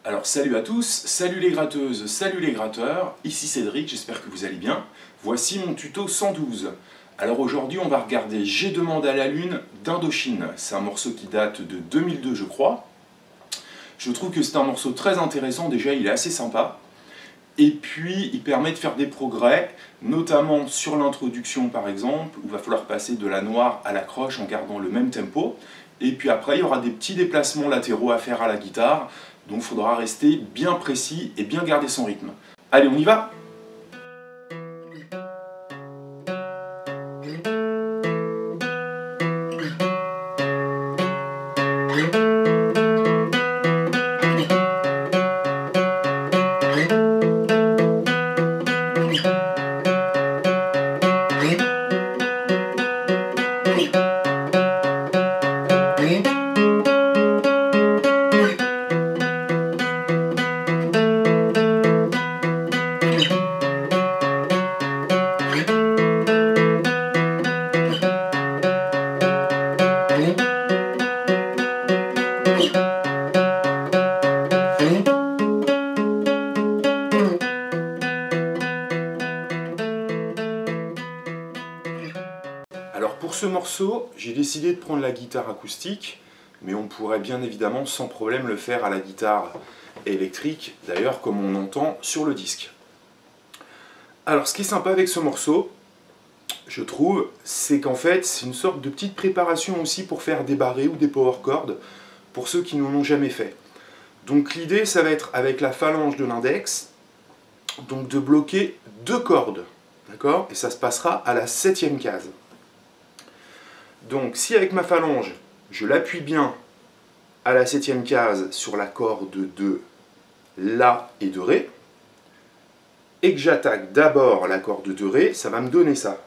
Alors salut à tous, salut les gratteuses, salut les gratteurs, ici Cédric, j'espère que vous allez bien. Voici mon tuto 112. Alors aujourd'hui on va regarder J'ai demandé à la lune d'Indochine. C'est un morceau qui date de 2002 je crois. Je trouve que c'est un morceau très intéressant, déjà il est assez sympa. Et puis il permet de faire des progrès, notamment sur l'introduction par exemple, où il va falloir passer de la noire à la croche en gardant le même tempo. Et puis après il y aura des petits déplacements latéraux à faire à la guitare. Donc il faudra rester bien précis et bien garder son rythme. Allez, on y va! Alors pour ce morceau, j'ai décidé de prendre la guitare acoustique, mais on pourrait bien évidemment sans problème le faire à la guitare électrique, d'ailleurs comme on entend sur le disque. Alors ce qui est sympa avec ce morceau, je trouve, c'est qu'en fait c'est une sorte de petite préparation aussi pour faire des barrés ou des power chords, pour ceux qui n'en ont jamais fait. Donc l'idée ça va être avec la phalange de l'index, donc de bloquer 2 cordes, d'accord? Et ça se passera à la 7e case. Donc si avec ma phalange, je l'appuie bien à la 7e case sur la corde de La et de Ré, et que j'attaque d'abord la corde de Ré, ça va me donner ça.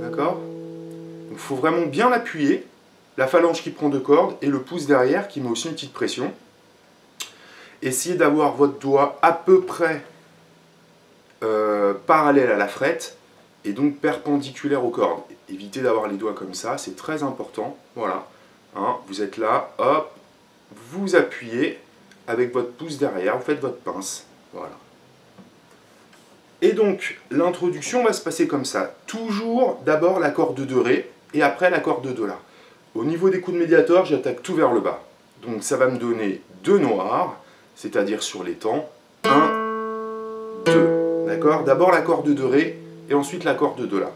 D'accord? Donc il faut vraiment bien l'appuyer, la phalange qui prend 2 cordes et le pouce derrière qui met aussi une petite pression. Essayez d'avoir votre doigt à peu près parallèle à la frette, et donc perpendiculaire aux cordes. Évitez d'avoir les doigts comme ça, c'est très important. Voilà, hein, vous êtes là, hop, vous appuyez avec votre pouce derrière, vous faites votre pince. Voilà. Et donc, l'introduction va se passer comme ça. Toujours d'abord la corde de Ré, et après la corde de La. Au niveau des coups de médiator, j'attaque tout vers le bas. Donc ça va me donner 2 noirs, c'est-à-dire sur les temps, 1, 2. D'accord? D'abord la corde de Ré, et ensuite la corde de La.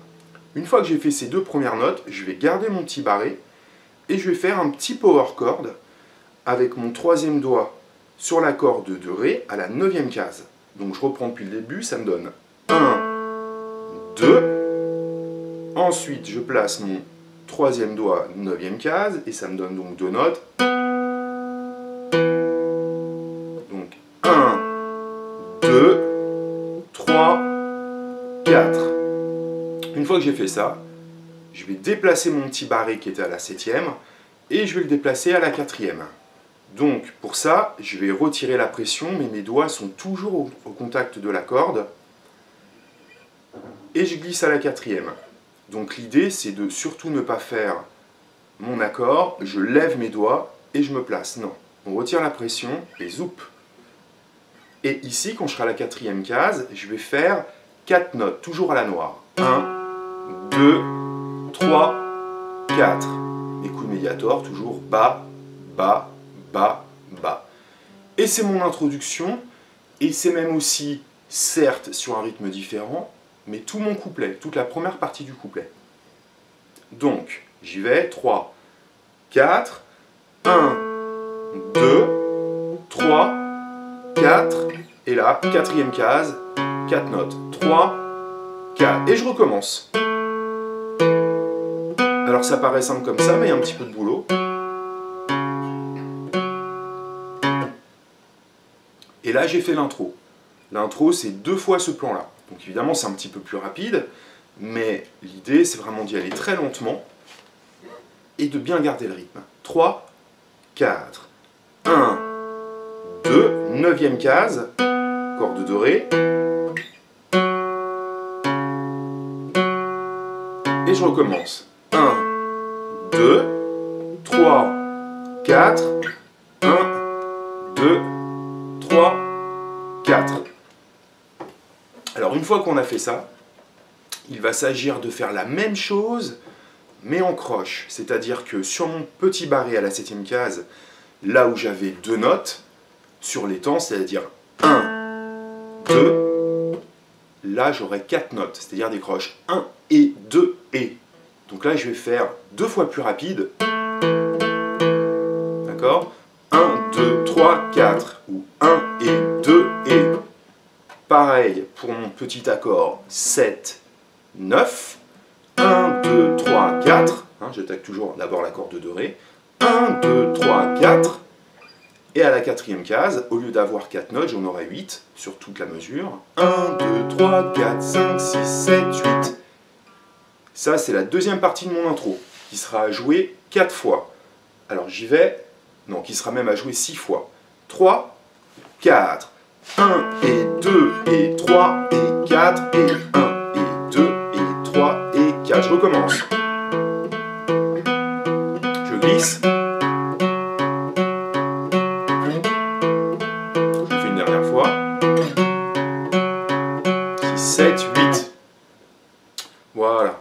Une fois que j'ai fait ces 2 premières notes, je vais garder mon petit barré et je vais faire un petit power chord avec mon 3e doigt sur la corde de Ré à la 9e case. Donc je reprends depuis le début, ça me donne 1, 2. Ensuite, je place mon 3e doigt 9e case et ça me donne donc 2 notes. Donc 1, 2, 3, 4. Une fois que j'ai fait ça, je vais déplacer mon petit barré qui était à la 7e et je vais le déplacer à la 4e. Donc pour ça, je vais retirer la pression, mais mes doigts sont toujours au contact de la corde et je glisse à la 4e. Donc l'idée c'est de surtout ne pas faire mon accord, je lève mes doigts et je me place. Non, on retire la pression et zoup. Et ici, quand je serai à la 4e case, je vais faire 4 notes, toujours à la noire. 1, 2, 3, 4. Les coups de médiator, toujours bas, bas, bas, bas. Et c'est mon introduction, et c'est même aussi, certes, sur un rythme différent, mais tout mon couplet, toute la première partie du couplet. Donc, j'y vais, 3, 4, 1, 2, 3, 4, et là, 4e case, 4 notes, 3, 4, et je recommence. Alors ça paraît simple comme ça, mais il y a un petit peu de boulot. Et là j'ai fait l'intro. L'intro c'est 2 fois ce plan-là. Donc évidemment c'est un petit peu plus rapide, mais l'idée c'est vraiment d'y aller très lentement et de bien garder le rythme. 3, 4, 1, 2, 9e case, corde de Ré. Et je recommence. 1, 2, 3, 4, 1, 2, 3, 4. Alors une fois qu'on a fait ça, il va s'agir de faire la même chose, mais en croche. C'est-à-dire que sur mon petit barré à la 7e case, là où j'avais 2 notes, sur les temps, c'est-à-dire 1, 2, là j'aurai 4 notes, c'est-à-dire des croches 1 et 2 et. Donc là je vais faire 2 fois plus rapide. D'accord ? 1, 2, 3, 4, ou 1 et 2 et. Pareil pour mon petit accord 7, 9, 1, 2, 3, 4, j'attaque toujours d'abord l'accord de do ré, 1, 2, 3, 4, et à la 4e case, au lieu d'avoir 4 notes, j'en aurai 8 sur toute la mesure, 1, 2, 3, 4, 5, 6, 7, 8. Ça c'est la deuxième partie de mon intro, qui sera à jouer 4 fois. Alors j'y vais, non, qui sera même à jouer 6 fois. 3, 4, 1 et 2 et 3 et 4 et 1 et 2 et 3 et 4. Je recommence. Je glisse. Je fais une dernière fois. 6, 7, 8. Voilà.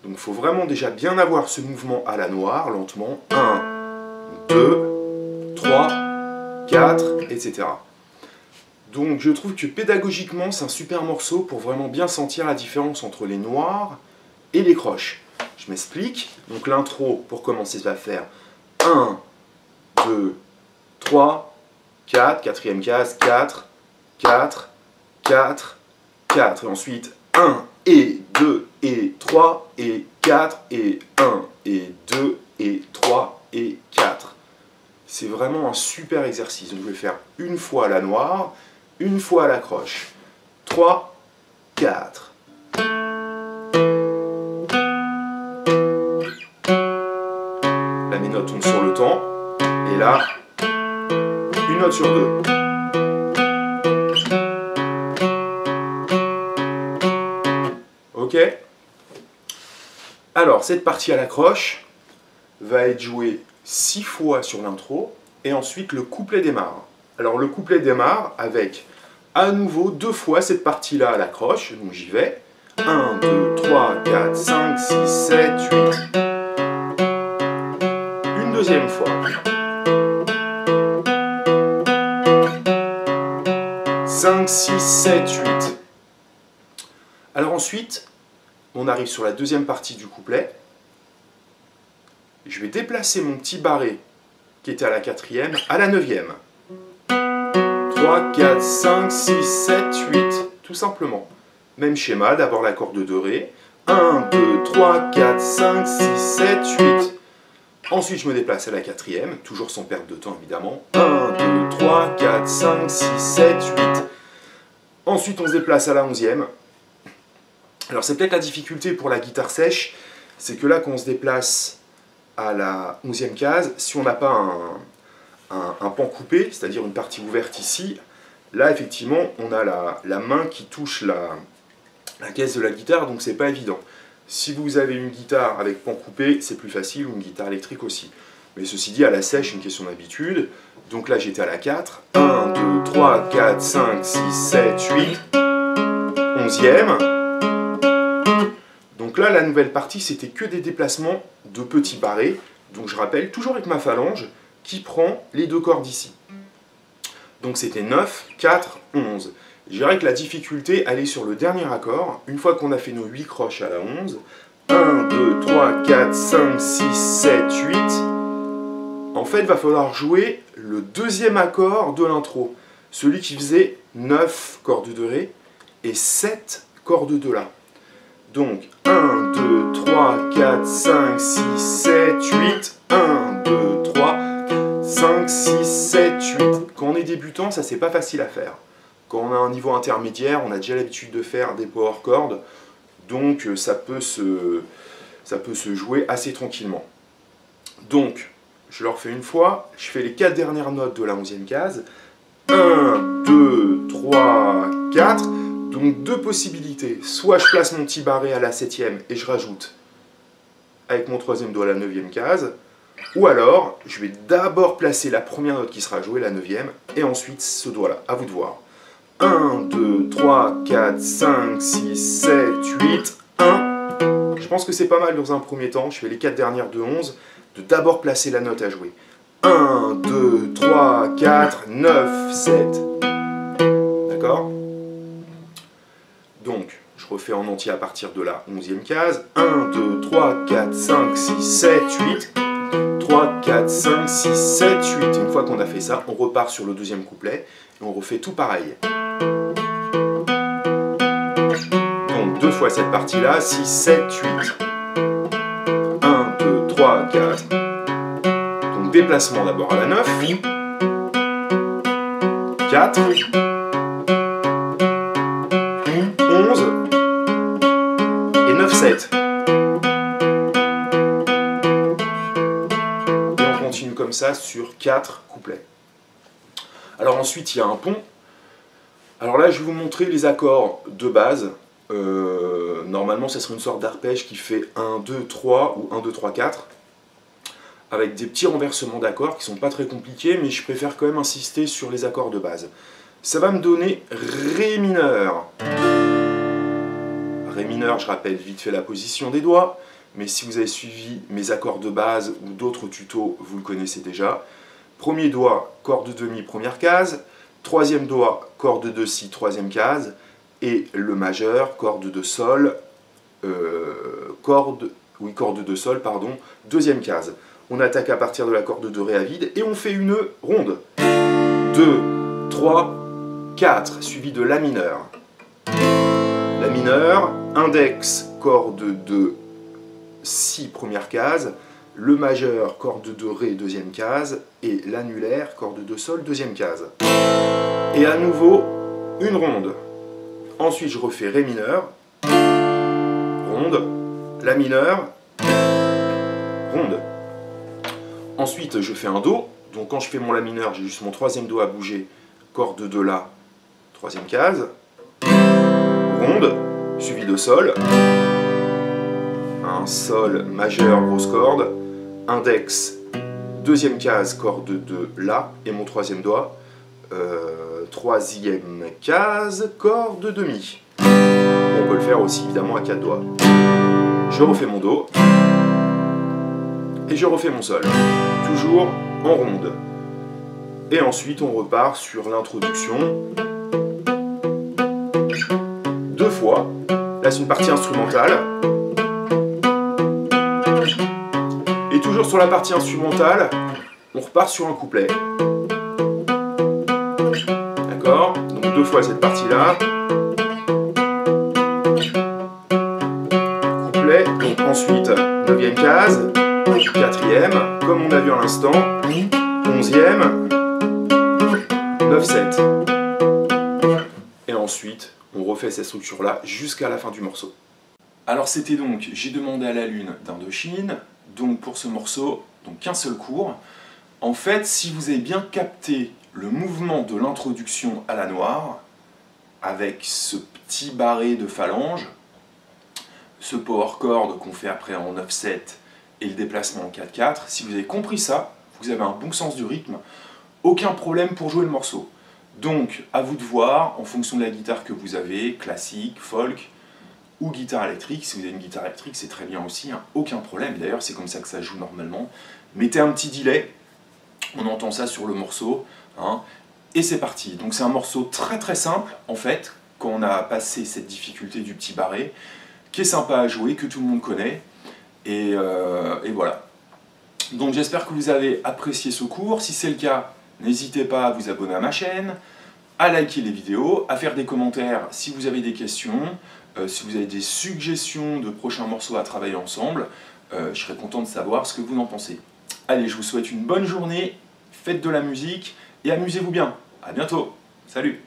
Donc il faut vraiment déjà bien avoir ce mouvement à la noire, lentement. 1, 2, 3, 4, etc. Donc je trouve que pédagogiquement c'est un super morceau pour vraiment bien sentir la différence entre les noirs et les croches. Je m'explique. Donc l'intro pour commencer ça va faire 1, 2, 3, 4, 4e case, 4, 4, 4, 4. Et ensuite 1 et 2 et 3 et 4 et 1 et 2 et 3 et 4. C'est vraiment un super exercice. Donc je vais faire une fois à la noire, une fois à la croche. 3, 4. Là, mes notes tombent sur le temps. Et là, une note sur 2. Ok ? Alors, cette partie à la croche va être jouée 6 fois sur l'intro. Et ensuite, le couplet démarre. Alors, le couplet démarre avec à nouveau 2 fois cette partie-là à la croche, donc j'y vais. 1, 2, 3, 4, 5, 6, 7, 8. Une deuxième fois. 5, 6, 7, 8. Alors ensuite, on arrive sur la deuxième partie du couplet. Je vais déplacer mon petit barré qui était à la 4e à la 9e. 3, 4, 5, 6, 7, 8, tout simplement. Même schéma, d'abord l'accord de do ré. 1, 2, 3, 4, 5, 6, 7, 8. Ensuite, je me déplace à la 4e, toujours sans perdre de temps évidemment. 1, 2, 3, 4, 5, 6, 7, 8. Ensuite, on se déplace à la 11e. Alors, c'est peut-être la difficulté pour la guitare sèche, c'est que là, quand on se déplace à la 11e case, si on n'a pas un pan coupé, c'est-à-dire une partie ouverte ici, là effectivement on a la main qui touche la caisse de la guitare, donc c'est pas évident. Si vous avez une guitare avec pan coupé, c'est plus facile, ou une guitare électrique aussi. Mais ceci dit, à la sèche, une question d'habitude. Donc là j'étais à la 4, 1, 2, 3, 4, 5, 6, 7, 8, 11e. Donc là la nouvelle partie c'était que des déplacements de petits barrés, donc je rappelle, toujours avec ma phalange, qui prend les 2 cordes ici. Donc c'était 9, 4, 11. Je dirais que la difficulté, elle est sur le dernier accord. Une fois qu'on a fait nos 8 croches à la 11, 1, 2, 3, 4, 5, 6, 7, 8. En fait, il va falloir jouer le deuxième accord de l'intro. Celui qui faisait 9 cordes de ré et 7 cordes de la. Donc 1, 2, 3, 4, 5, 6, 7, 8. 1, 2, 3, 5, 6, 7, 8. Quand on est débutant, ça c'est pas facile à faire. Quand on a un niveau intermédiaire, on a déjà l'habitude de faire des power chords, donc ça peut se jouer assez tranquillement. Donc, je le refais une fois, je fais les 4 dernières notes de la 11e case. 1, 2, 3, 4. Donc 2 possibilités. Soit je place mon petit barré à la 7e et je rajoute avec mon 3e doigt à la 9e case, Ou alors, je vais d'abord placer la première note qui sera jouée, la 9e, et ensuite ce doigt-là, à vous de voir. 1, 2, 3, 4, 5, 6, 7, 8, 1. Je pense que c'est pas mal dans un premier temps, je fais les 4 dernières de 11, de d'abord placer la note à jouer. 1, 2, 3, 4, 9, 7. D'accord? Donc, je refais en entier à partir de la 11e case. 1, 2, 3, 4, 5, 6, 7, 8. 3, 4, 5, 6, 7, 8. Une fois qu'on a fait ça, on repart sur le deuxième couplet et on refait tout pareil. Donc, deux fois cette partie-là, 6, 7, 8. 1, 2, 3, 4. Donc, déplacement d'abord à la 9. 4. 11. Et 9, 7. Comme ça sur 4 couplets. Alors ensuite il y a un pont. Alors là je vais vous montrer les accords de base. Normalement ça serait une sorte d'arpège qui fait 1, 2, 3 ou 1, 2, 3, 4 avec des petits renversements d'accords qui sont pas très compliqués, mais je préfère quand même insister sur les accords de base. Ça va me donner Ré mineur. Ré mineur, je rappelle vite fait la position des doigts. Mais si vous avez suivi mes accords de base ou d'autres tutos, vous le connaissez déjà. Premier doigt, corde de mi, première case. Troisième doigt, corde de si, troisième case. Et le majeur, corde de sol, corde de sol, pardon, deuxième case. On attaque à partir de la corde de ré à vide et on fait une ronde. 2, 3, 4, suivi de la mineur. La mineur, index, corde de si, première case, le majeur, corde de ré, deuxième case, et l'annulaire, corde de sol, deuxième case. Et à nouveau, une ronde. Ensuite, je refais ré mineur, ronde, la mineur, ronde. Ensuite, je fais un do. Donc quand je fais mon la mineur, j'ai juste mon troisième doigt à bouger, corde de la, troisième case, ronde, suivi de sol. Un sol majeur, grosse corde, index, deuxième case, corde de la, et mon troisième doigt, troisième case, corde de mi. On peut le faire aussi évidemment à 4 doigts. Je refais mon do, et je refais mon sol, toujours en ronde. Et ensuite on repart sur l'introduction, deux fois. Là c'est une partie instrumentale. Et toujours sur la partie instrumentale, on repart sur un couplet. D'accord? Donc deux fois cette partie-là. Couplet, donc ensuite 9e case, 4e, comme on a vu à l'instant, 11e, 9-7. Et ensuite, on refait cette structure-là jusqu'à la fin du morceau. Alors c'était donc J'ai demandé à la lune d'Indochine. Donc pour ce morceau, donc qu'un seul cours. En fait, si vous avez bien capté le mouvement de l'introduction à la noire, avec ce petit barré de phalange, ce power chord qu'on fait après en 9-7 et le déplacement en 4-4, si vous avez compris ça, vous avez un bon sens du rythme, aucun problème pour jouer le morceau. Donc à vous de voir, en fonction de la guitare que vous avez, classique, folk, ou guitare électrique. Si vous avez une guitare électrique, c'est très bien aussi, hein, aucun problème. D'ailleurs, c'est comme ça que ça joue normalement. Mettez un petit delay, on entend ça sur le morceau, hein, et c'est parti. Donc c'est un morceau très très simple, en fait, quand on a passé cette difficulté du petit barré, qui est sympa à jouer, que tout le monde connaît, et voilà. Donc j'espère que vous avez apprécié ce cours. Si c'est le cas, n'hésitez pas à vous abonner à ma chaîne, à liker les vidéos, à faire des commentaires si vous avez des questions, si vous avez des suggestions de prochains morceaux à travailler ensemble, je serais content de savoir ce que vous en pensez. Allez, je vous souhaite une bonne journée, faites de la musique et amusez-vous bien. À bientôt. Salut!